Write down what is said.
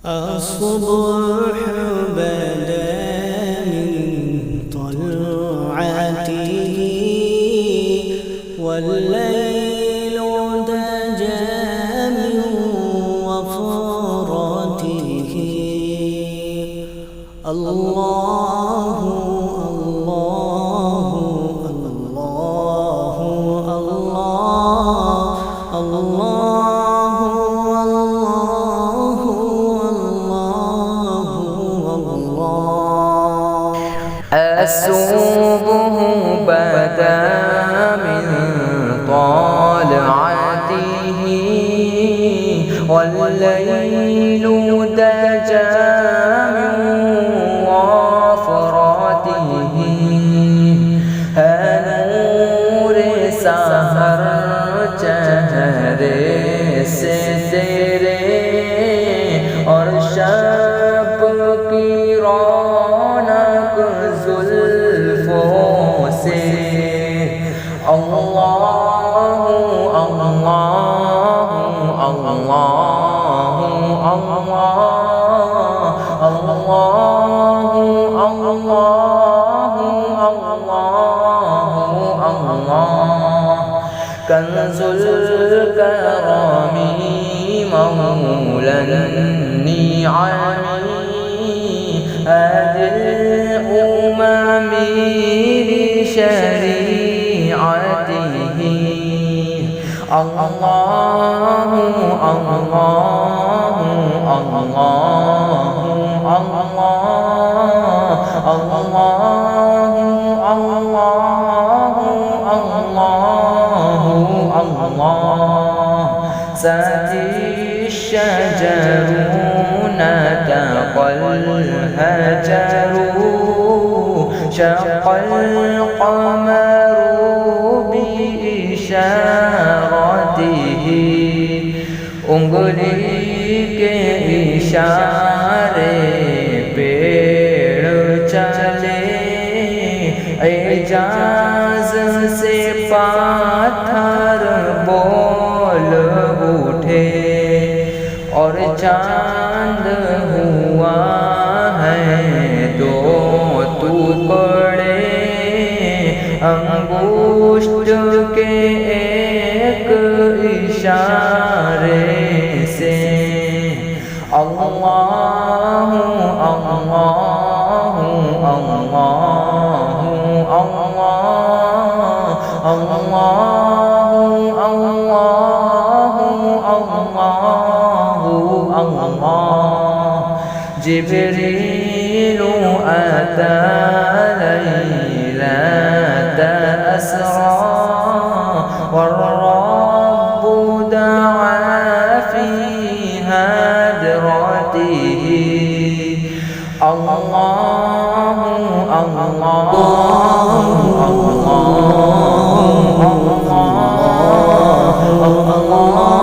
الصبح بدا من طلعته والليل دجى من وفرته. الله الله الله الله الله. الصبح بدا من طلعته والليل دجى من وفرته. نور سحر چہرے سے تیرے اور شب کی رونق زلفوں سے. اللہ اللہ اللہ اللہ اللہ. کنز الکرم مولا النعم هادي الأمم لشريعته. الله الله الله الله الله الله. ساتي الشجر نطق الهجر شق القمر بإشارته. انگلی کے اشارے پیڑ چلے اعجاز سے پاتھر بول اٹھے اور چاند ہوا ہے دو ٹکڑے انگشت کے ایک اشارے سے. اللہ اللہ اللہ اللہ. جبریل أتى ليلة أسرى والرب دعا في هدرته. الله الله الله الله الله.